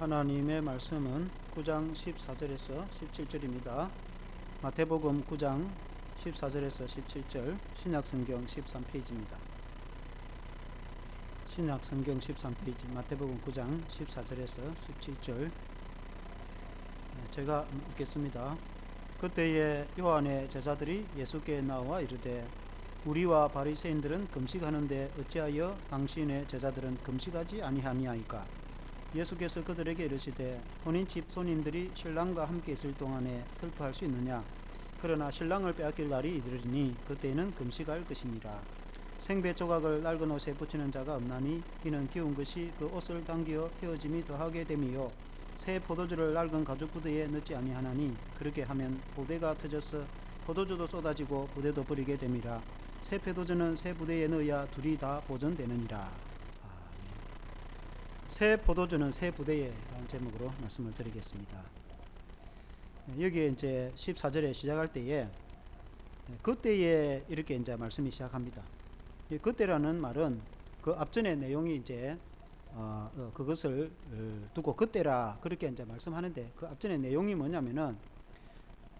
하나님의 말씀은 9장 14절에서 17절입니다. 마태복음 9장 14절에서 17절, 신약성경 13페이지입니다. 신약성경 13페이지, 마태복음 9장 14절에서 17절. 제가 읽겠습니다. 그때에 요한의 제자들이 예수께 나와 이르되, 우리와 바리새인들은 금식하는데 어찌하여 당신의 제자들은 금식하지 아니하니이까? 예수께서 그들에게 이르시되, 본인 집 손님들이 신랑과 함께 있을 동안에 슬퍼할 수 있느냐? 그러나 신랑을 빼앗길 날이 이르리니 그때에는 금식할 것이니라. 생배 조각을 낡은 옷에 붙이는 자가 없나니 이는 기운 것이 그 옷을 당기어 헤어짐이 더하게 됨이요, 새 포도주를 낡은 가죽 부대에 넣지 아니하나니 그렇게 하면 부대가 터져서 포도주도 쏟아지고 부대도 버리게 됨이라. 새 포도주는 새 부대에 넣어야 둘이 다 보존되느니라. 새 포도주는 새 부대에 라는 제목으로 말씀을 드리겠습니다. 여기에 이제 14절에 시작할 때에 그때에 이렇게 이제 말씀이 시작합니다. 그때라는 말은 그 앞전의 내용이 이제 그것을 두고 그때라 그렇게 이제 말씀하는데, 그 앞전의 내용이 뭐냐면은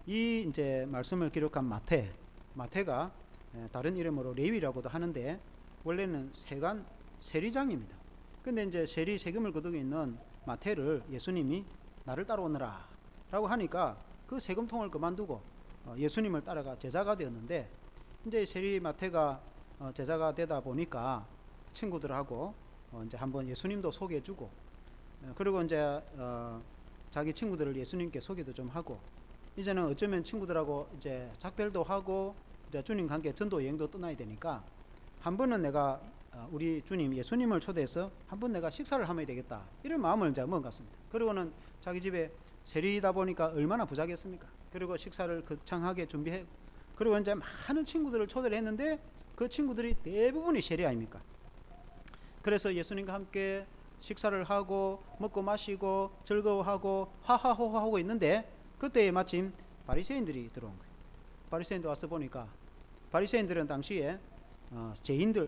이 이제 말씀을 기록한 마태가 다른 이름으로 레위라고도 하는데 원래는 세리장입니다. 근데 이제 세금을 거두고 있는 마태를 예수님이 나를 따라오너라 라고 하니까 그 세금통을 그만두고 예수님을 따라가 제자가 되었는데, 이제 세리 마태가 제자가 되다 보니까 친구들하고 이제 한번 예수님도 소개해주고, 그리고 이제 자기 친구들을 예수님께 소개도 좀 하고, 이제는 어쩌면 친구들하고 이제 작별도 하고 이제 주님과 함께 전도 여행도 떠나야 되니까 한 번은 내가 우리 주님 예수님을 초대해서 한번 내가 식사를 하면 되겠다, 이런 마음을 이제 먹은 것 같습니다. 그리고는 자기 집에 세리다 보니까 얼마나 부자겠습니까? 그리고 식사를 거창하게 준비해, 그리고 이제 많은 친구들을 초대를 했는데 그 친구들이 대부분이 세리 아닙니까? 그래서 예수님과 함께 식사를 하고 먹고 마시고 즐거워하고 하하호하하고 있는데, 그때에 마침 바리새인들이 들어온 거예요. 바리새인들 와서 보니까, 바리새인들은 당시에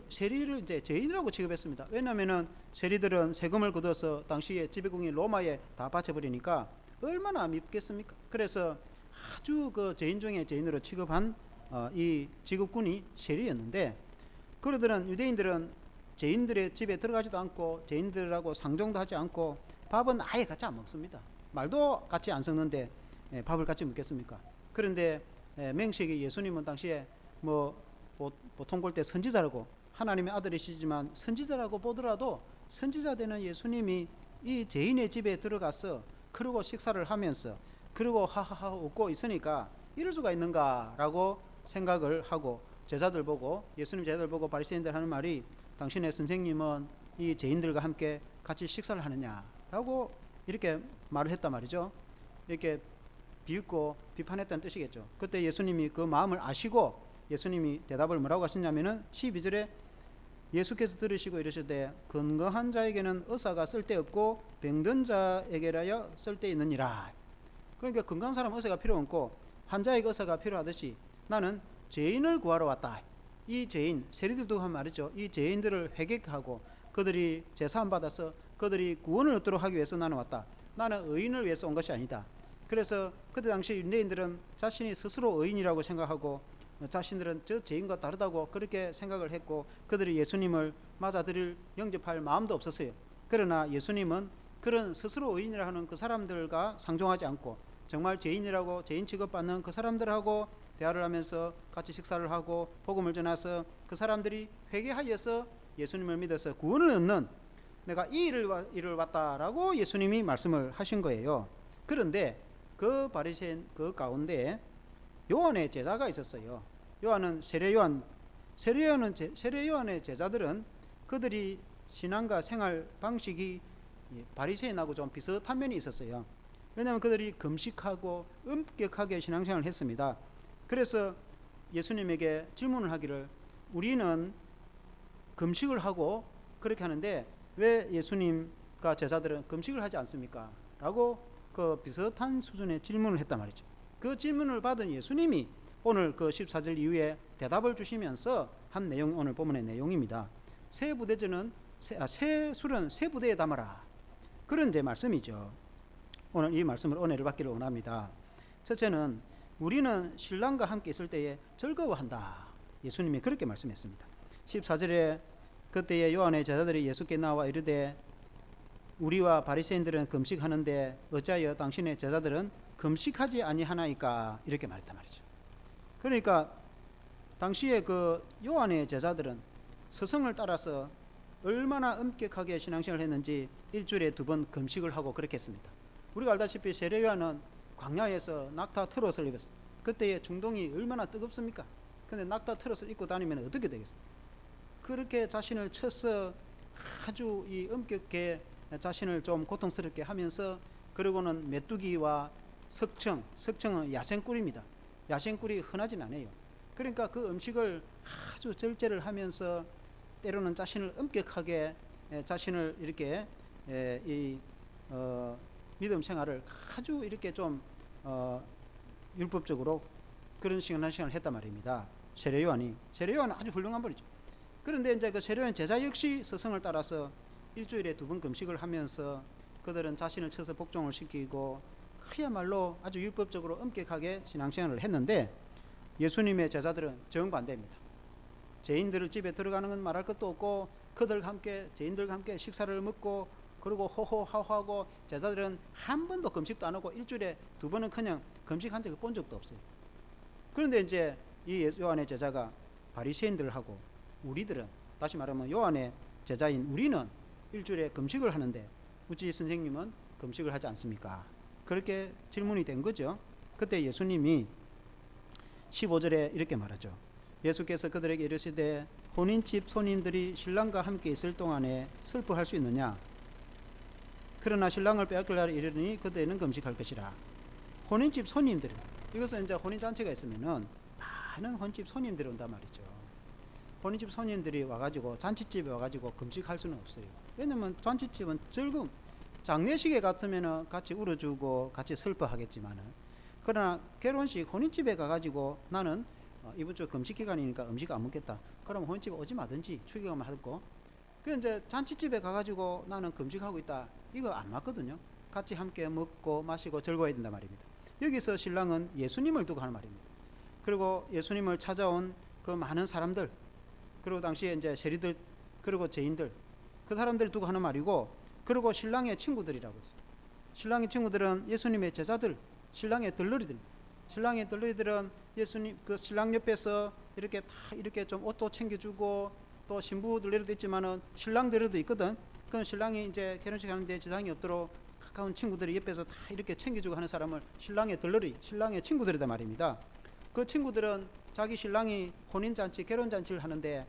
세리를 이제 죄인이라고 취급했습니다. 왜냐하면은 세리들은 세금을 걷어서 당시에 지배국인 로마에 다 바쳐버리니까 얼마나 밉겠습니까? 그래서 아주 그 죄인 중에 죄인으로 취급한 이 직업군이 세리였는데, 그러들은 유대인들은 죄인들의 집에 들어가지도 않고 죄인들하고 상종도 하지 않고 밥은 아예 같이 안 먹습니다. 말도 같이 안 섞는데 밥을 같이 먹겠습니까? 그런데 맹식이 예수님은 당시에 보통 볼 때 선지자라고, 하나님의 아들이시지만 선지자라고 보더라도 선지자 되는 예수님이 이 죄인의 집에 들어가서 그리고 식사를 하면서 그리고 하하하 웃고 있으니까 이럴 수가 있는가라고 생각을 하고, 예수님 제자들 보고 바리새인들 하는 말이, 당신의 선생님은 이 죄인들과 함께 같이 식사를 하느냐라고 이렇게 말을 했단 말이죠. 이렇게 비웃고 비판했다는 뜻이겠죠. 그때 예수님이 그 마음을 아시고 예수님이 대답을 뭐라고 하시냐면은 12절에 예수께서 들으시고 이르시되, 건강한 자에게는 의사가 쓸데없고 병든 자에게라야 쓸데있느니라. 그러니까 건강한 사람 의사가 필요 없고 환자에게 의사가 필요하듯이 나는 죄인을 구하러 왔다. 이 죄인, 세리들도 한 말이죠. 이 죄인들을 회개하고 그들이 제사함 받아서 그들이 구원을 얻도록 하기 위해서 나는 왔다. 나는 의인을 위해서 온 것이 아니다. 그래서 그때 당시 유대인들은 자신이 스스로 의인이라고 생각하고 자신들은 저 죄인과 다르다고 그렇게 생각을 했고, 그들이 예수님을 맞아들일 영접할 마음도 없었어요. 그러나 예수님은 그런 스스로 의인이라 하는 그 사람들과 상종하지 않고 정말 죄인이라고 죄인 취급받는 그 사람들하고 대화를 하면서 같이 식사를 하고 복음을 전해서 그 사람들이 회개하여서 예수님을 믿어서 구원을 얻는, 내가 이 일을 왔다라고 예수님이 말씀을 하신 거예요. 그런데 그 바리새인 그 가운데 요한의 제자가 있었어요. 요한은 세례요한의 제자들은 그들이 신앙과 생활 방식이 바리새인하고 좀 비슷한 면이 있었어요. 왜냐하면 그들이 금식하고 엄격하게 신앙생활을 했습니다. 그래서 예수님에게 질문을 하기를, 우리는 금식을 하고 그렇게 하는데 왜 예수님과 제자들은 금식을 하지 않습니까? 라고 그 비슷한 수준의 질문을 했단 말이죠. 그 질문을 받은 예수님이 오늘 그 14절 이후에 대답을 주시면서 한 내용, 오늘 본문의 내용입니다. 새 술은 새 부대에 담아라. 그런 이제 말씀이죠. 오늘 이 말씀을 은혜를 받기를 원합니다. 첫째는 우리는 신랑과 함께 있을 때에 즐거워한다. 예수님이 그렇게 말씀했습니다. 14절에 그때에 요한의 제자들이 예수께 나와 이르되 우리와 바리새인들은 금식하는데 어찌하여 당신의 제자들은 금식하지 아니하나이까, 이렇게 말했단 말이죠. 그러니까 당시에 그 요한의 제자들은 스승을 따라서 얼마나 엄격하게 신앙생활을 했는지 일주일에 2번 금식을 하고 그렇게 했습니다. 우리가 알다시피 세례 요한은 광야에서 낙타 트롯을 입었어요. 그때의 중동이 얼마나 뜨겁습니까? 근데 낙타 트롯을 입고 다니면 어떻게 되겠어요? 그렇게 자신을 쳐서 아주 이 엄격하게 자신을 좀 고통스럽게 하면서, 그리고는 메뚜기와 석청은 야생꿀입니다. 야생꿀이 흔하진 않아요. 그러니까 그 음식을 아주 절제를 하면서 때로는 자신을 엄격하게 자신을 이렇게 믿음 생활을 아주 이렇게 좀 율법적으로 그런 신앙생활을 했단 말입니다. 세례 요한은 아주 훌륭한 분이죠. 그런데 이제 그 세례 요한 제자 역시 스승을 따라서 일주일에 2번 금식을 하면서 그들은 자신을 쳐서 복종을 시키고 그야말로 아주 율법적으로 엄격하게 신앙생활을 했는데, 예수님의 제자들은 정반대입니다. 죄인들을 집에 들어가는 건 말할 것도 없고 죄인들과 함께 식사를 먹고 그리고 호호하호하고, 제자들은 한 번도 금식도 안 하고 일주일에 2번은 그냥 금식한 적을 본 적도 없어요. 그런데 이제 이 요한의 제자가 바리새인들하고 우리들은, 다시 말하면 요한의 제자인 우리는 일주일에 금식을 하는데 어찌 선생님은 금식을 하지 않습니까? 그렇게 질문이 된 거죠. 그때 예수님이 15절에 이렇게 말하죠. 예수께서 그들에게 이르시되 혼인집 손님들이 신랑과 함께 있을 동안에 슬퍼할 수 있느냐? 그러나 신랑을 빼앗길 날에 이르니 그때는 금식할 것이라. 혼인집 손님들, 이것은 이제 혼인잔치가 있으면은 많은 혼인집 손님들이 온단 말이죠. 혼인집 손님들이 와가지고 잔치집에 와가지고 금식할 수는 없어요. 왜냐면 잔치집은 즐거움, 장례식에 같으면은 같이 울어주고 같이 슬퍼하겠지만은, 그러나 결혼식 혼인집에 가가지고 나는 이번 주 금식 기간이니까 음식 안 먹겠다, 그럼 혼인집에 오지 마든지 추격만 하고, 그 이제 잔치집에 가가지고 나는 금식하고 있다, 이거 안 맞거든요. 같이 함께 먹고 마시고 즐거워야 된단 말입니다. 여기서 신랑은 예수님을 두고 하는 말입니다. 그리고 예수님을 찾아온 그 많은 사람들, 그리고 당시에 이제 세리들, 그리고 죄인들, 그 사람들 두고 하는 말이고, 그리고 신랑의 친구들이라고 했어요. 신랑의 친구들은 예수님의 제자들, 신랑의 들러리들은 예수님 그 신랑 옆에서 이렇게 다 이렇게 좀 옷도 챙겨주고, 또 신부들도 있지만은 신랑들도 있거든. 그럼 신랑이 이제 결혼식 하는데 지장이 없도록 가까운 친구들이 옆에서 다 이렇게 챙겨주고 하는 사람을 신랑의 들러리, 신랑의 친구들이다 말입니다. 그 친구들은 자기 신랑이 혼인잔치, 결혼잔치를 하는데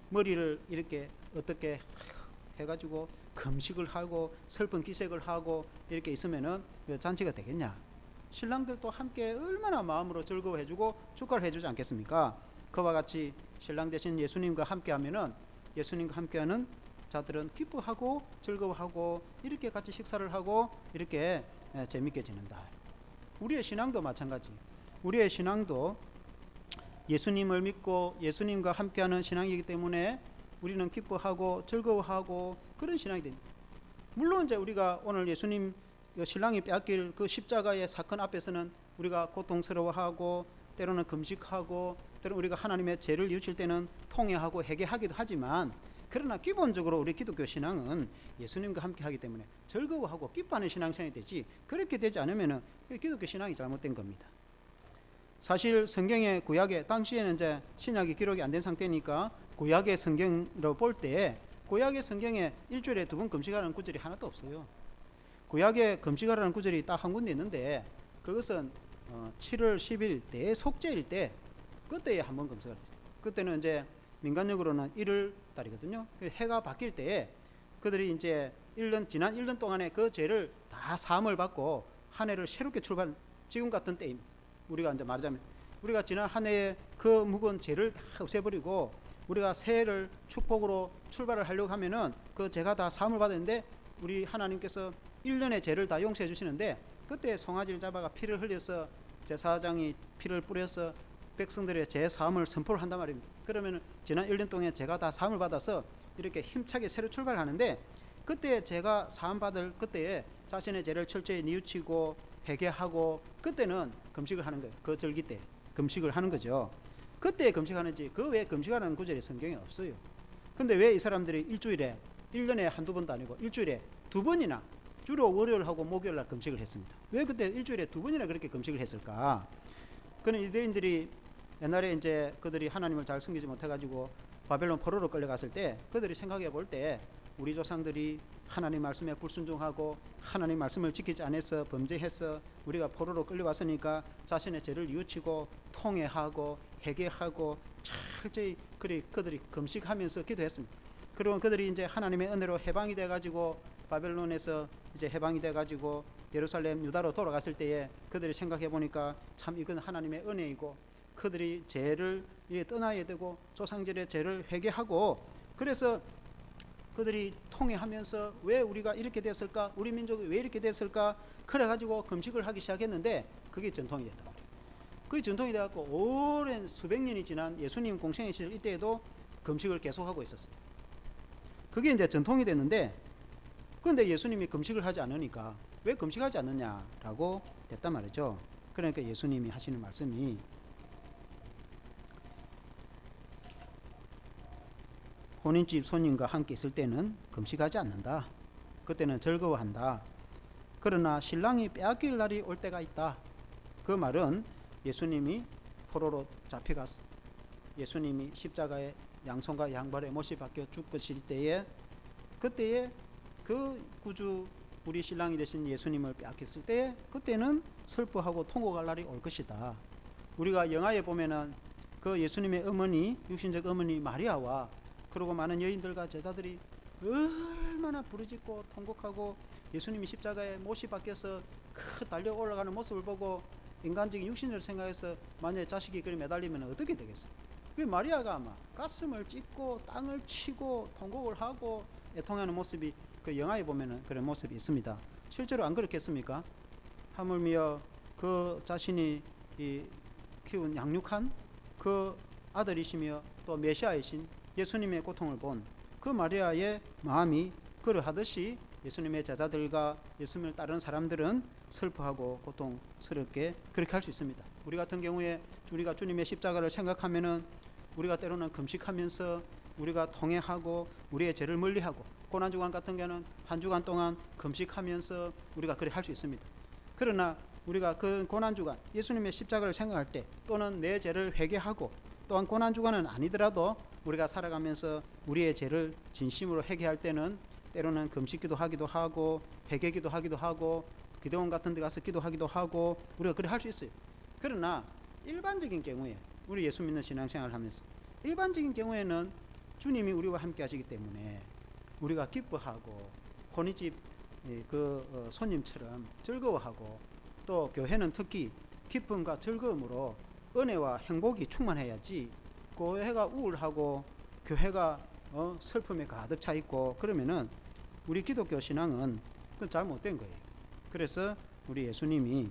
머리를 이렇게 어떻게 해가지고 금식을 하고 슬픈 기색을 하고 이렇게 있으면은 잔치가 되겠냐? 신랑들도 함께 얼마나 마음으로 즐거워해주고 축하를 해주지 않겠습니까? 그와 같이 신랑 대신 예수님과 함께하면은, 예수님과 함께하는 자들은 기뻐하고 즐거워하고 이렇게 같이 식사를 하고 이렇게 재밌게 지낸다. 우리의 신앙도 마찬가지. 우리의 신앙도 예수님을 믿고 예수님과 함께하는 신앙이기 때문에 우리는 기뻐하고 즐거워하고 그런 신앙이 됩니다. 물론 이제 우리가 오늘 예수님 신랑이 빼앗길 그 십자가의 사건 앞에서는 우리가 고통스러워하고 때로는 금식하고 때로는 우리가 하나님의 죄를 뉘우칠 때는 통회하고 회개하기도 하지만, 그러나 기본적으로 우리 기독교 신앙은 예수님과 함께 하기 때문에 즐거워하고 기뻐하는 신앙생활이 되지, 그렇게 되지 않으면 기독교 신앙이 잘못된 겁니다. 사실 성경의 구약에 당시에는 이제 신약이 기록이 안 된 상태니까 구약의 성경으로 볼 때 구약의 성경에 일주일에 2번 금식하라는 구절이 하나도 없어요. 구약에 금식하라는 구절이 딱 한 군데 있는데 그것은 7월 10일 대속죄일 때 그때에 한 번 금식을 해요. 그때는 이제 민간적으로는 1월 달이거든요. 해가 바뀔 때에 그들이 이제 지난 1년 동안에 그 죄를 다 사함을 받고 한 해를 새롭게 출발, 지금 같은 때입니다. 우리가 이제 말하자면 우리가 지난 한 해의 그 묵은 죄를 다 없애버리고 우리가 새해를 축복으로 출발을 하려고 하면은 그 죄가 다 사함을 받았는데 우리 하나님께서 1년의 죄를 다 용서해 주시는데, 그때 송아지를 잡아가 피를 흘려서 제사장이 피를 뿌려서 백성들의 죄 사함을 선포를 한단 말입니다. 그러면 지난 1년 동안 제가 다 사함을 받아서 이렇게 힘차게 새로 출발하는데, 그때 제가 사함받을 그때에 자신의 죄를 철저히 뉘우치고 회개하고 그때는 금식을 하는 거예요. 그 절기 때 금식을 하는 거죠. 그때 금식하는지 그 외에 금식하는 구절이 성경에 없어요. 근데 왜 이 사람들이 일주일에 1년에 한두 번도 아니고 일주일에 두 번이나 주로 월요일하고 목요일날 금식을 했습니다. 왜 그때 일주일에 두 번이나 그렇게 금식을 했을까? 그는 유대인들이 옛날에 이제 그들이 하나님을 잘 섬기지 못해가지고 바벨론 포로로 끌려갔을 때 그들이 생각해 볼 때 우리 조상들이 하나님 말씀에 불순종하고 하나님 말씀을 지키지 않아서 범죄해서 우리가 포로로 끌려왔으니까 자신의 죄를 뉘우치고 통회하고 회개하고 철저히 그들이 금식하면서 기도했습니다. 그리고 그들이 이제 하나님의 은혜로 해방이 돼가지고 바벨론에서 이제 해방이 돼가지고 예루살렘 유다로 돌아갔을 때에 그들이 생각해 보니까 참 이건 하나님의 은혜이고 그들이 죄를 떠나야 되고 조상들의 죄를 회개하고 그래서 그들이 통회하면서 왜 우리가 이렇게 됐을까? 우리 민족이 왜 이렇게 됐을까? 그래가지고 금식을 하기 시작했는데 그게 전통이 됐단 말이에요. 그게 전통이 돼갖고 오랜 수백 년이 지난 예수님 공생의 시절 이때에도 금식을 계속하고 있었어요. 그게 이제 전통이 됐는데 그런데 예수님이 금식을 하지 않으니까 왜 금식하지 않느냐라고 됐단 말이죠. 그러니까 예수님이 하시는 말씀이 혼인집 손님과 함께 있을 때는 금식하지 않는다. 그때는 즐거워한다. 그러나 신랑이 빼앗길 날이 올 때가 있다. 그 말은 예수님이 포로로 잡혀갔어. 예수님이 십자가에 양손과 양발에 못이 박혀 죽으실 때에 그때에 그 구주 우리 신랑이 되신 예수님을 빼앗겼을 때 그때는 슬퍼하고 통곡할 날이 올 것이다. 우리가 영화에 보면은 그 예수님의 어머니 육신적 어머니 마리아와 그리고 많은 여인들과 제자들이 얼마나 부르짖고 통곡하고 예수님이 십자가에 못이 박혀서 달려 올라가는 모습을 보고 인간적인 육신을 생각해서 만약에 자식이 그리 매달리면 어떻게 되겠어요? 그 마리아가 아마 가슴을 찢고 땅을 치고 통곡을 하고 애통하는 모습이 그 영화에 보면은 그런 모습이 있습니다. 실제로 안 그렇겠습니까? 하물며 그 자신이 키운 양육한 그 아들이시며 또 메시아이신 예수님의 고통을 본 그 마리아의 마음이 그러하듯이 예수님의 제자들과 예수님을 따르는 사람들은 슬퍼하고 고통스럽게 그렇게 할 수 있습니다. 우리 같은 경우에 우리가 주님의 십자가를 생각하면은 우리가 때로는 금식하면서 우리가 통회하고 우리의 죄를 멀리하고 고난주간 같은 경우는 한 주간 동안 금식하면서 우리가 그렇게 할 수 있습니다. 그러나 우리가 그 고난주간 예수님의 십자가를 생각할 때 또는 내 죄를 회개하고 또한 고난주간은 아니더라도 우리가 살아가면서 우리의 죄를 진심으로 회개할 때는 때로는 금식기도 하기도 하고 회개기도 하기도 하고 기도원 같은 데 가서 기도하기도 하고 우리가 그래 할 수 있어요. 그러나 일반적인 경우에 우리 예수 믿는 신앙생활을 하면서 일반적인 경우에는 주님이 우리와 함께 하시기 때문에 우리가 기뻐하고 혼인집 손님처럼 즐거워하고 또 교회는 특히 기쁨과 즐거움으로 은혜와 행복이 충만해야지 교회가 우울하고 교회가 슬픔에 가득 차 있고 그러면은 우리 기독교 신앙은 그건 잘못된 거예요. 그래서 우리 예수님이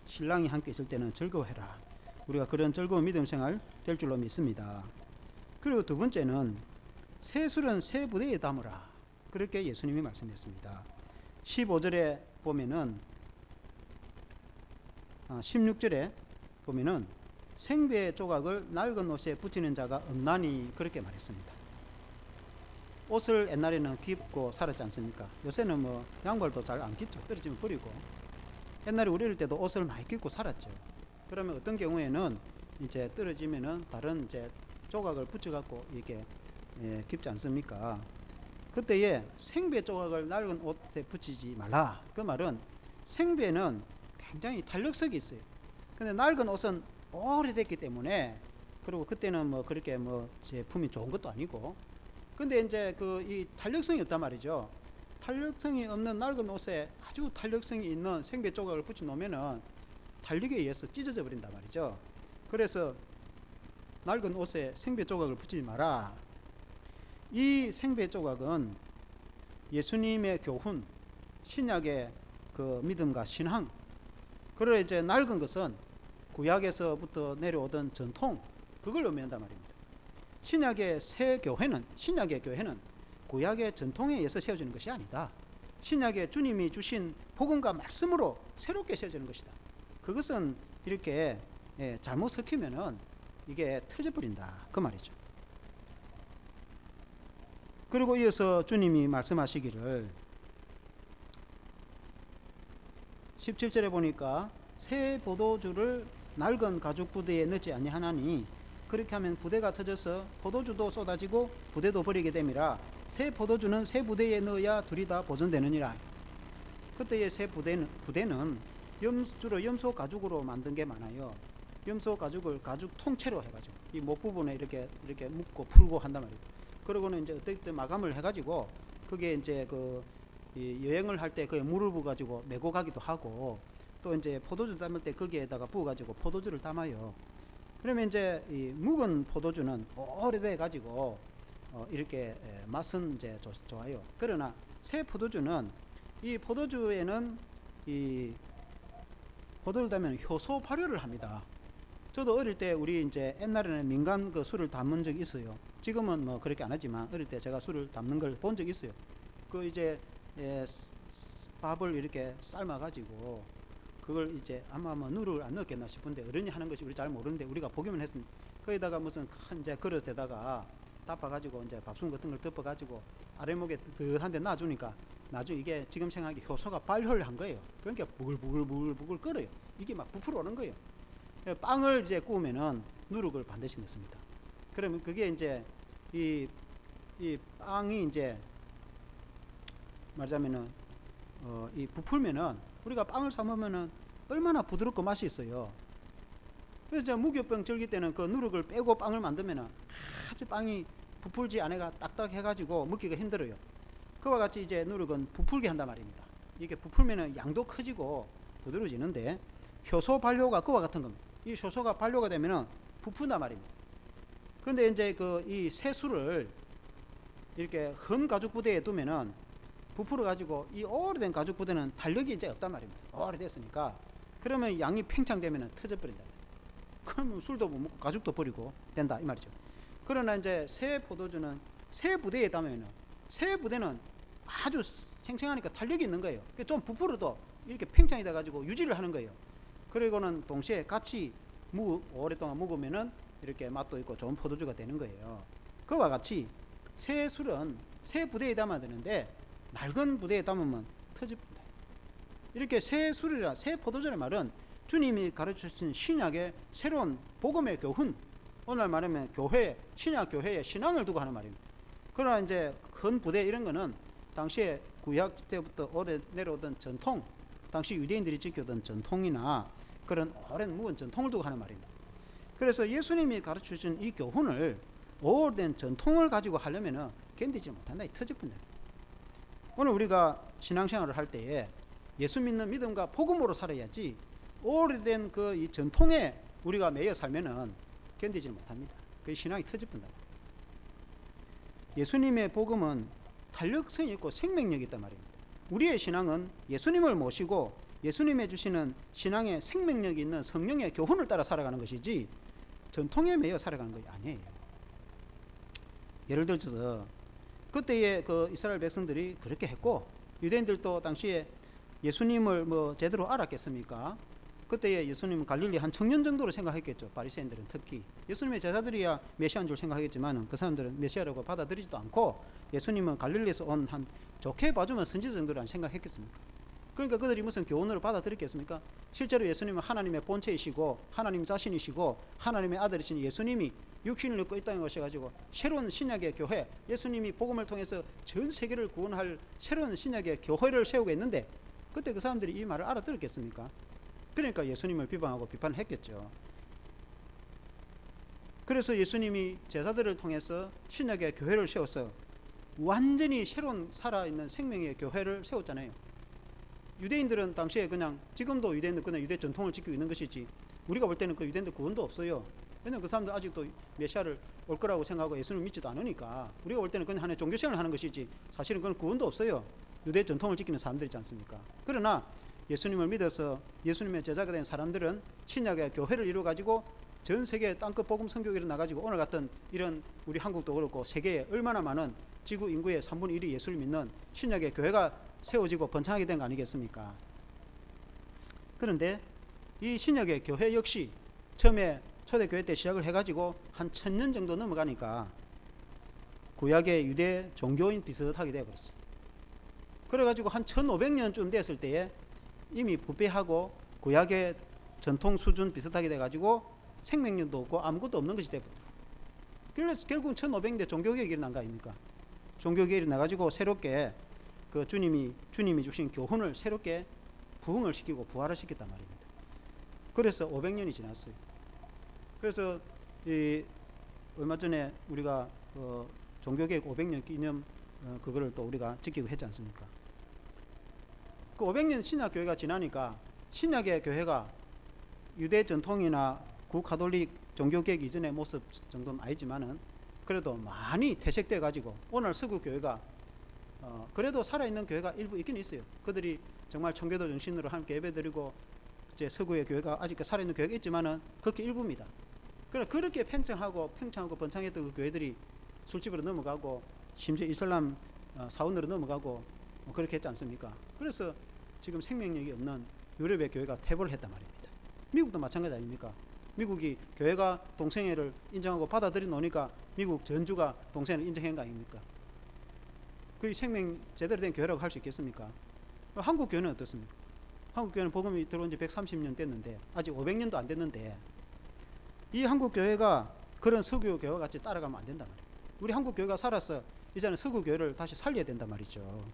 신랑이 함께 있을 때는 즐거워해라. 우리가 그런 즐거운 믿음 생활 될 줄로 믿습니다. 그리고 두 번째는 새 술은 새 부대에 담으라. 그렇게 예수님이 말씀했습니다. 15절에 보면은 16절에 보면은 생배 조각을 낡은 옷에 붙이는 자가 없나니 그렇게 말했습니다. 옷을 옛날에는 깁고 살았지 않습니까? 요새는 뭐 양말도 잘 안 깁죠. 떨어지면 버리고. 옛날에 우리 어릴 때도 옷을 많이 깁고 살았죠. 그러면 어떤 경우에는 이제 떨어지면은 다른 이제 조각을 붙여갖고 이렇게 깁지 않습니까? 그때에 생배 조각을 낡은 옷에 붙이지 말라. 그 말은 생배는 굉장히 탄력성이 있어요. 근데 낡은 옷은 오래됐기 때문에 그리고 그때는 뭐 그렇게 뭐 제품이 좋은 것도 아니고 근데 이제 이 탄력성이 없단 말이죠. 탄력성이 없는 낡은 옷에 아주 탄력성이 있는 생배 조각을 붙여 놓으면은 탄력에 의해서 찢어져 버린단 말이죠. 그래서 낡은 옷에 생배 조각을 붙이지 마라. 이 생배 조각은 예수님의 교훈, 신약의 그 믿음과 신앙. 그리고 이제 낡은 것은 구약에서부터 내려오던 전통, 그걸 의미한단 말입니다. 신약의 교회는 구약의 전통에 의해서 세워지는 것이 아니다. 신약의 주님이 주신 복음과 말씀으로 새롭게 세워지는 것이다. 그것은 이렇게 잘못 섞이면은 이게 터져버린다 그 말이죠. 그리고 이어서 주님이 말씀하시기를 17절에 보니까 새 포도주를 낡은 가죽 부대에 넣지 아니하나니 그렇게 하면 부대가 터져서 포도주도 쏟아지고 부대도 버리게 됨이라. 새 포도주는 새 부대에 넣어야 둘이 다 보존되느니라. 그때의 새 부대는 주로 염소 가죽으로 만든 게 많아요. 염소 가죽을 가죽 통째로 해가지고 이 목 부분에 이렇게 묶고 풀고 한단 말이에요. 그러고는 이제 어떨 때 마감을 해가지고 그게 이제 이 여행을 할 때 거기에 물을 부어가지고 메고 가기도 하고, 또 이제 포도주 담을 때 거기에다가 부어가지고 포도주를 담아요. 그러면 이제 이 묵은 포도주는 오래돼 가지고 이렇게 맛은 이제 좋아요. 그러나 새 포도주는 이 포도주에는 이 포도를 담으면 효소 발효를 합니다. 저도 어릴 때 우리 이제 옛날에는 민간 그 술을 담은 적이 있어요. 지금은 뭐 그렇게 안 하지만 어릴 때 제가 술을 담는 걸 본 적이 있어요. 그 이제 밥을 이렇게 삶아 가지고 그걸 이제 아마 뭐 누를 안 넣었겠나 싶은데 어른이 하는 것이 우리 잘 모르는데 우리가 보기만 했으니 거기다가 무슨 큰 이제 그릇에다가 닦아 가지고 이제 밥순 같은 걸 덮어 가지고 아래목에 뜨뜻한데 놔주니까 나중에 이게 지금 생각하기 효소가 발효를 한 거예요. 그러니까 부글부글 끓어요. 이게 막 부풀어 오는 거예요. 빵을 이제 구우면은 누룩을 반드시 넣습니다. 그러면 그게 이제 이 빵이 이제 말하자면은 이 부풀면은 우리가 빵을 사 먹으면은 얼마나 부드럽고 맛이 있어요. 그래서 무교병 절기 때는 그 누룩을 빼고 빵을 만들면은 아주 빵이 부풀지 않아가 딱딱해가지고 먹기가 힘들어요. 그와 같이 이제 누룩은 부풀게 한단 말입니다. 이게 부풀면은 양도 커지고 부드러워지는데 효소 발효가 그와 같은 겁니다. 이 효소가 발효가 되면은 부푼단 말입니다. 그런데 이제 이 새술을 이렇게 헌 가죽 부대에 두면은 부풀어 가지고 이 오래된 가죽 부대는 탄력이 이제 없단 말입니다. 오래됐으니까. 그러면 양이 팽창되면은 터져버린다. 그러면 술도 못 먹고 가죽도 버리고 된다 이 말이죠. 그러나 이제 새 포도주는 새 부대에 담으면은 새 부대는 아주 생생하니까 탄력이 있는 거예요. 좀 부풀어도 이렇게 팽창이 돼 가지고 유지를 하는 거예요. 그리고는 동시에 같이 오랫동안 묵으면은 이렇게 맛도 있고 좋은 포도주가 되는 거예요. 그와 같이 새 술은 새 부대에 담아야 되는데 낡은 부대에 담으면 터집니다. 이렇게 새 술이라 새 포도주의 말은 주님이 가르쳐주신 신약의 새로운 복음의 교훈, 오늘 말하면 교회, 신약 교회의 신앙을 두고 하는 말입니다. 그러나 이제 큰 부대 이런 거는 당시에 구약 때부터 오래 내려오던 전통, 당시 유대인들이 지켜오던 전통이나 그런 오랜 묵은 전통을 두고 하는 말입니다. 그래서 예수님이 가르쳐주신 이 교훈을 오래된 전통을 가지고 하려면은 견디지 못한다. 터집니다. 오늘 우리가 신앙생활을 할 때에 예수 믿는 믿음과 복음으로 살아야지 오래된 이 전통에 우리가 매여 살면은 견디지 못합니다. 그 신앙이 터집니다. 예수님의 복음은 탄력성이 있고 생명력이 있단 말입니다. 우리의 신앙은 예수님을 모시고 예수님의 주시는 신앙의 생명력이 있는 성령의 교훈을 따라 살아가는 것이지 전통에 매여 살아가는 것이 아니에요. 예를 들어서 그때의 이스라엘 백성들이 그렇게 했고 유대인들도 당시에 예수님을 뭐 제대로 알았겠습니까? 그때의 예수님은 갈릴리 한 청년 정도로 생각했겠죠. 바리새인들은 특히 예수님의 제자들이야 메시아인 줄 생각하겠지만 그 사람들은 메시아라고 받아들이지도 않고 예수님은 갈릴리에서 온 한 좋게 봐주면 선지자 정도로 생각했겠습니까? 그러니까 그들이 무슨 교훈으로 받아들였겠습니까? 실제로 예수님은 하나님의 본체이시고 하나님 자신이시고 하나님의 아들이신 예수님이 육신을 입고 이 땅에 오셔가지고 새로운 신약의 교회, 예수님이 복음을 통해서 전 세계를 구원할 새로운 신약의 교회를 세우겠는데 그때 그 사람들이 이 말을 알아들었겠습니까? 그러니까 예수님을 비방하고 비판을 했겠죠. 그래서 예수님이 제자들을 통해서 신약의 교회를 세워서 완전히 새로운 살아있는 생명의 교회를 세웠잖아요. 유대인들은 당시에 그냥 지금도 유대인들 그냥 유대 전통을 지키고 있는 것이지 우리가 볼 때는 그 유대인들 구원도 없어요. 왜냐하면 그 사람들 아직도 메시아를 올 거라고 생각하고 예수님을 믿지도 않으니까 우리가 볼 때는 그냥 하나의 종교생활을 하는 것이지 사실은 그건 구원도 없어요. 유대 전통을 지키는 사람들이지 않습니까? 그러나 예수님을 믿어서 예수님의 제자가 된 사람들은 신약의 교회를 이루어가지고 전 세계 땅끝 복음 선교회를 나가지고 오늘 같은 이런 우리 한국도 그렇고 세계에 얼마나 많은 지구 인구의 3분의 1이 예수를 믿는 신약의 교회가 세워지고 번창하게 된 거 아니겠습니까? 그런데 이 신약의 교회 역시 처음에 초대교회 때 시작을 해가지고 한 1000년 정도 넘어가니까 구약의 유대 종교인 비슷하게 되어버렸어요. 그래가지고 한 1500년쯤 됐을 때에 이미 부패하고 구약의 전통 수준 비슷하게 돼가지고 생명력도 없고 아무것도 없는 것이 되어버렸어요. 그래서 결국 1500년대 종교개혁이 일어난 거 아닙니까? 종교개혁이 나가지고 새롭게 그 주님이 주신 교훈을 새롭게 부흥을 시키고 부활을 시켰단 말입니다. 그래서 500년이 지났어요. 그래서 이 얼마 전에 우리가 종교개혁 500년 기념 그거를 또 우리가 지키고 했지 않습니까? 그 500년 신약교회가 지나니까 신약의 교회가 유대 전통이나 구가톨릭 종교개혁 이전의 모습 정도는 아니지만은 그래도 많이 퇴색돼 가지고 오늘 서구교회가 그래도 살아있는 교회가 일부 있긴 있어요. 그들이 정말 청교도 정신으로 함께 예배드리고 이제 서구의 교회가 아직 살아있는 교회가 있지만은 그게 일부입니다. 그렇게 팽창하고 번창했던 그 교회들이 술집으로 넘어가고 심지어 이슬람 사원으로 넘어가고 그렇게 했지 않습니까? 그래서 지금 생명력이 없는 유럽의 교회가 퇴보를 했단 말입니다. 미국도 마찬가지 아닙니까? 미국이 교회가 동성애를 인정하고 받아들여 놓으니까 미국 전주가 동성애를 인정한 거 아닙니까? 그게 생명 제대로 된 교회라고 할 수 있겠습니까? 한국 교회는 어떻습니까? 한국 교회는 복음이 들어온 지 130년 됐는데 아직 500년도 안 됐는데 이 한국 교회가 그런 서구 교회와 같이 따라가면 안 된단 말이에요. 우리 한국 교회가 살아서 이제는 서구 교회를 다시 살려야 된단 말이죠.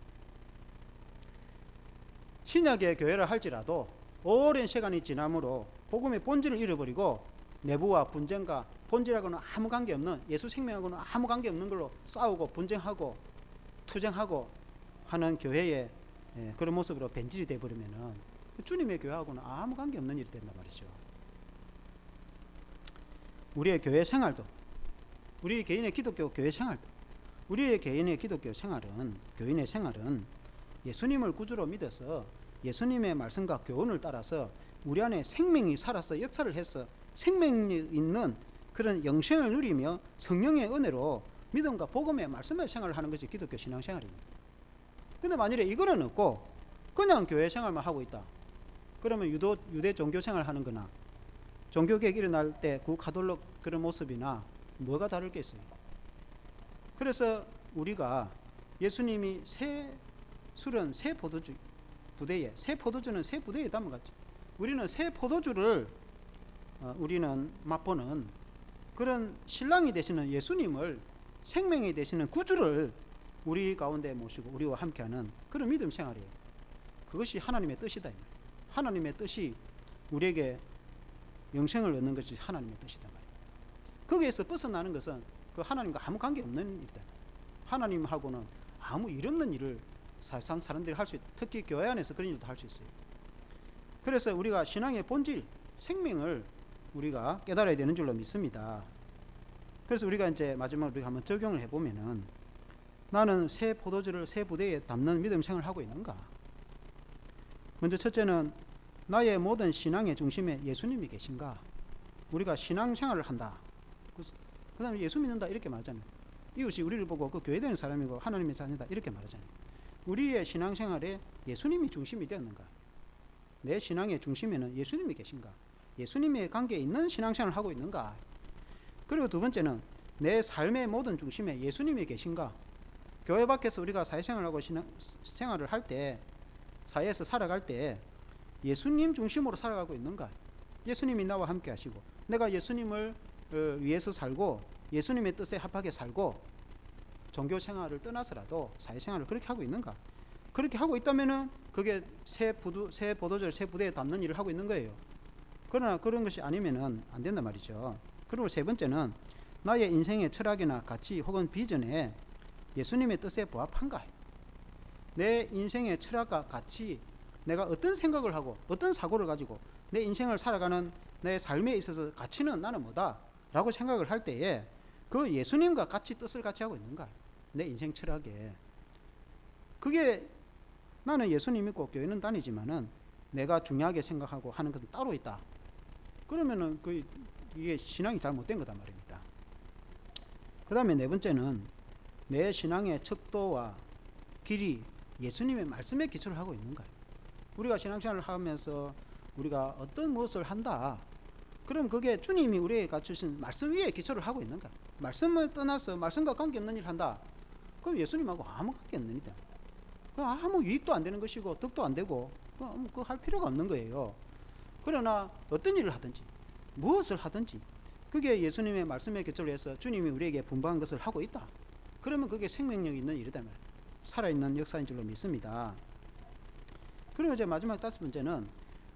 신약의 교회를 할지라도 오랜 시간이 지남으로 복음의 본질을 잃어버리고 내부와 분쟁과 본질하고는 아무 관계없는 예수 생명하고는 아무 관계없는 걸로 싸우고 분쟁하고 투쟁하고 하는 교회의 그런 모습으로 변질이 되어버리면은 주님의 교회하고는 아무 관계없는 일이 된단 말이죠. 우리의 교회 생활도, 우리 개인의 기독교 교회 생활도, 우리의 개인의 기독교 생활은, 교인의 생활은 예수님을 구주로 믿어서 예수님의 말씀과 교훈을 따라서 우리 안에 생명이 살아서 역사를 해서 생명력 있는 그런 영생을 누리며 성령의 은혜로 믿음과 복음의 말씀의 생활을 하는 것이 기독교 신앙생활입니다. 근데 만일에 이거는 없고 그냥 교회 생활만 하고 있다. 그러면 유대 종교 생활을 하는 거나 종교개혁 일어날 때 구가톨릭 그런 모습이나 뭐가 다를 게 있어요. 그래서 우리가 예수님이 술은 새 포도주 부대에, 새 포도주는 새 부대에 담아갔죠. 우리는 새 포도주를 우리는 맛보는 그런 신랑이 되시는 예수님을, 생명이 되시는 구주를 우리 가운데 모시고 우리와 함께하는 그런 믿음 생활이에요. 그것이 하나님의 뜻이다. 하나님의 뜻이 우리에게 영생을 얻는 것이 하나님의 뜻이다 말이에요. 거기에서 벗어나는 것은 그 하나님과 아무 관계없는 일이다. 하나님하고는 아무 일 없는 일을 사실상 사람들이 할 수 있다. 특히 교회 안에서 그런 일도 할 수 있어요. 그래서 우리가 신앙의 본질, 생명을 우리가 깨달아야 되는 줄로 믿습니다. 그래서 우리가 이제 마지막으로 우리가 한번 적용을 해보면은 나는 새 포도주를 새 부대에 담는 믿음 생활을 하고 있는가? 먼저 첫째는 나의 모든 신앙의 중심에 예수님이 계신가? 우리가 신앙생활을 한다. 그 다음에 예수 믿는다 이렇게 말하잖아요. 이웃이 우리를 보고 그 교회 다니는 사람이고 하나님의 자녀다 이렇게 말하잖아요. 우리의 신앙생활에 예수님이 중심이 되었는가? 내 신앙의 중심에는 예수님이 계신가? 예수님의 관계에 있는 신앙생활을 하고 있는가? 그리고 두 번째는 내 삶의 모든 중심에 예수님이 계신가? 교회 밖에서 우리가 사회생활하고 생활을 할 때, 사회에서 살아갈 때 예수님 중심으로 살아가고 있는가? 예수님이 나와 함께 하시고 내가 예수님을 위해서 살고 예수님의 뜻에 합하게 살고 종교 생활을 떠나서라도 사회생활을 그렇게 하고 있는가? 그렇게 하고 있다면은 그게 새 포도주를 새 부대에 담는 일을 하고 있는 거예요. 그러나 그런 것이 아니면은 안 된단 말이죠. 그리고 세 번째는 나의 인생의 철학이나 가치 혹은 비전에 예수님의 뜻에 부합한가? 내 인생의 철학과 가치, 내가 어떤 생각을 하고 어떤 사고를 가지고 내 인생을 살아가는 내 삶에 있어서 가치는 나는 뭐다? 라고 생각을 할 때에 그 예수님과 같이 뜻을 같이 하고 있는가? 내 인생 철학에. 그게 나는 예수님 믿고 교회는 다니지만은 내가 중요하게 생각하고 하는 것은 따로 있다. 그러면은 이게 신앙이 잘못된 거단 말입니다. 그 다음에 네 번째는 내 신앙의 척도와 길이 예수님의 말씀에 기초를 하고 있는가? 우리가 신앙생활을 하면서 우리가 어떤 무엇을 한다. 그럼 그게 주님이 우리에게 갖추신 말씀 위에 기초를 하고 있는가? 말씀을 떠나서 말씀과 관계없는 일을 한다. 그럼 예수님하고 아무 관계없는 일이다. 아무 유익도 안 되는 것이고 덕도 안 되고 그거 할 필요가 없는 거예요. 그러나 어떤 일을 하든지 무엇을 하든지 그게 예수님의 말씀에 기초를 해서 주님이 우리에게 분부한 것을 하고 있다. 그러면 그게 생명력 있는 일이다 말이에요. 살아있는 역사인 줄로 믿습니다. 그리고 이제 마지막 5번째는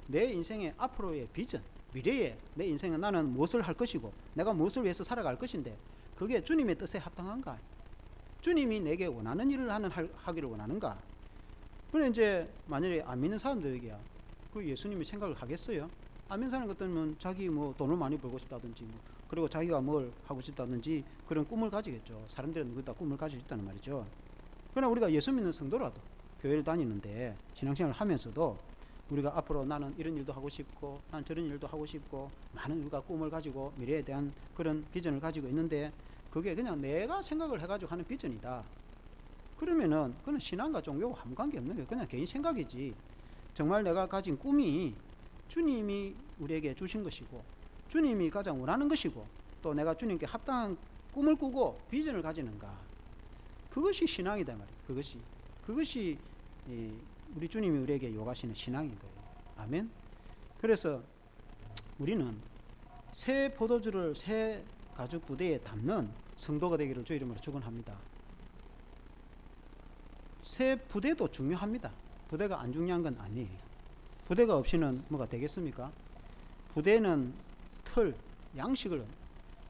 내 인생의 앞으로의 비전, 미래에 내 인생은 나는 무엇을 할 것이고 내가 무엇을 위해서 살아갈 것인데 그게 주님의 뜻에 합당한가? 주님이 내게 원하는 일을 하기를 원하는가? 그래 이제 만약에 안 믿는 사람들에게야 그 예수님이 생각을 하겠어요? 안 믿는 사람 같으면 자기 뭐 돈을 많이 벌고 싶다든지 그리고 자기가 뭘 하고 싶다든지 그런 꿈을 가지겠죠. 사람들은 누구 다 꿈을 가지고 있다는 말이죠. 그러나 우리가 예수 믿는 성도라도 교회를 다니는데 신앙생활을 하면서도 우리가 앞으로 나는 이런 일도 하고 싶고 난 저런 일도 하고 싶고 많은 우리가 꿈을 가지고 미래에 대한 그런 비전을 가지고 있는데 그게 그냥 내가 생각을 해가지고 하는 비전이다. 그러면은 그건 신앙과 종교와 아무 관계 없는 거예요. 그냥 개인 생각이지. 정말 내가 가진 꿈이 주님이 우리에게 주신 것이고 주님이 가장 원하는 것이고 또 내가 주님께 합당한 꿈을 꾸고 비전을 가지는가. 그것이 신앙이다 말이에요. 그것이 우리 주님이 우리에게 요구하시는 신앙인 거예요. 아멘. 그래서 우리는 새 포도주를 새 가죽 부대에 담는 성도가 되기를 주 이름으로 축원합니다. 새 부대도 중요합니다. 부대가 안 중요한 건 아니에요. 부대가 없이는 뭐가 되겠습니까? 부대는 틀, 양식을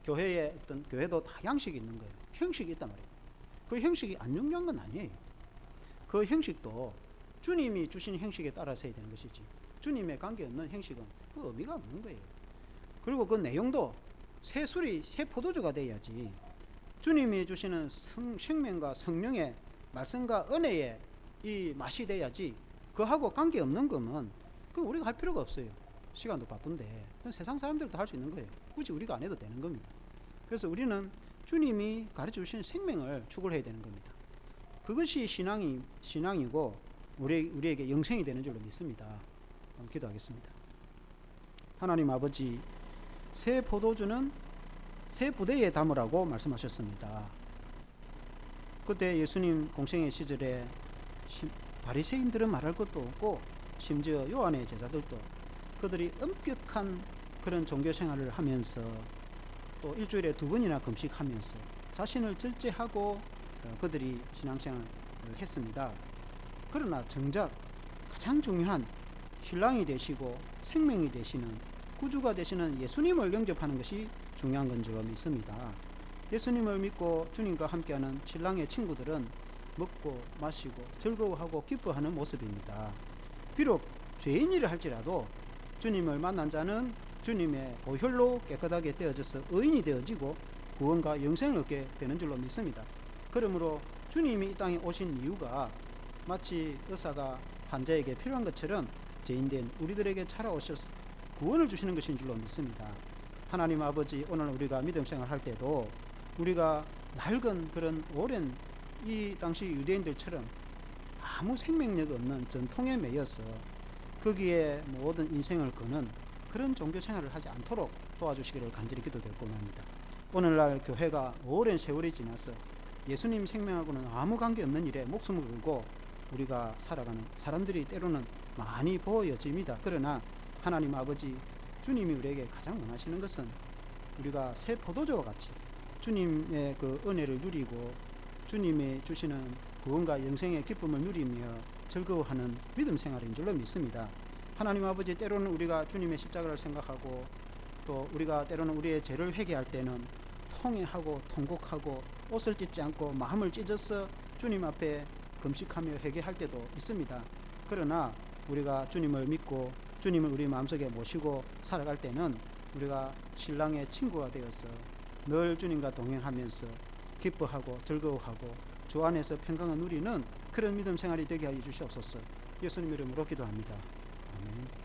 교회에 어떤 교회도 다 양식이 있는 거예요. 형식이 있단 말이에요. 그 형식이 안 중요한 건 아니에요. 그 형식도 주님이 주신 형식에 따라서 해야 되는 것이지 주님의 관계없는 형식은 그 의미가 없는 거예요. 그리고 그 내용도 새 술이 새 포도주가 돼야지 주님이 주시는 생명과 성령의 말씀과 은혜의 이 맛이 돼야지 그하고 관계없는 거면 그건 우리가 할 필요가 없어요. 시간도 바쁜데 세상 사람들도 할 수 있는 거예요. 굳이 우리가 안 해도 되는 겁니다. 그래서 우리는 주님이 가르쳐 주신 생명을 추구해야 되는 겁니다. 그것이 신앙이고 우리에게 영생이 되는 줄로 믿습니다. 기도하겠습니다. 하나님 아버지, 새 포도주는 새 부대에 담으라고 말씀하셨습니다. 그때 예수님 공생의 시절에 바리새인들은 말할 것도 없고 심지어 요한의 제자들도 그들이 엄격한 그런 종교 생활을 하면서 또 일주일에 2번이나 금식하면서 자신을 절제하고 그들이 신앙생활을 했습니다. 그러나 정작 가장 중요한 신랑이 되시고 생명이 되시는 구주가 되시는 예수님을 영접하는 것이 중요한 건 줄로 믿습니다. 예수님을 믿고 주님과 함께하는 신랑의 친구들은 먹고 마시고 즐거워하고 기뻐하는 모습입니다. 비록 죄인이라 할지라도 주님을 만난 자는 주님의 보혈로 깨끗하게 되어져서 의인이 되어지고 구원과 영생을 얻게 되는 줄로 믿습니다. 그러므로 주님이 이 땅에 오신 이유가 마치 의사가 환자에게 필요한 것처럼 죄인된 우리들에게 찾아오셔서 구원을 주시는 것인 줄로 믿습니다. 하나님 아버지, 오늘 우리가 믿음 생활할 때도 우리가 낡은 그런 오랜 이 당시 유대인들처럼 아무 생명력 없는 전통에 매여서 거기에 모든 인생을 거는 그런 종교 생활을 하지 않도록 도와주시기를 간절히 기도드리고 합니다. 오늘날 교회가 오랜 세월이 지나서 예수님 생명하고는 아무 관계없는 일에 목숨을 걸고 우리가 살아가는 사람들이 때로는 많이 보여집니다. 그러나 하나님 아버지, 주님이 우리에게 가장 원하시는 것은 우리가 새 포도주와 같이 주님의 그 은혜를 누리고 주님이 주시는 구원과 영생의 기쁨을 누리며 즐거워하는 믿음 생활인 줄로 믿습니다. 하나님 아버지, 때로는 우리가 주님의 십자가를 생각하고 또 우리가 때로는 우리의 죄를 회개할 때는 통회하고 통곡하고 옷을 찢지 않고 마음을 찢어서 주님 앞에 금식하며 회개할 때도 있습니다. 그러나 우리가 주님을 믿고 주님을 우리 마음속에 모시고 살아갈 때는 우리가 신랑의 친구가 되어서 늘 주님과 동행하면서 기뻐하고 즐거워하고 주 안에서 평강을 누리는 그런 믿음 생활이 되게 하여 주시옵소서. 예수님 이름으로 기도합니다. 아멘.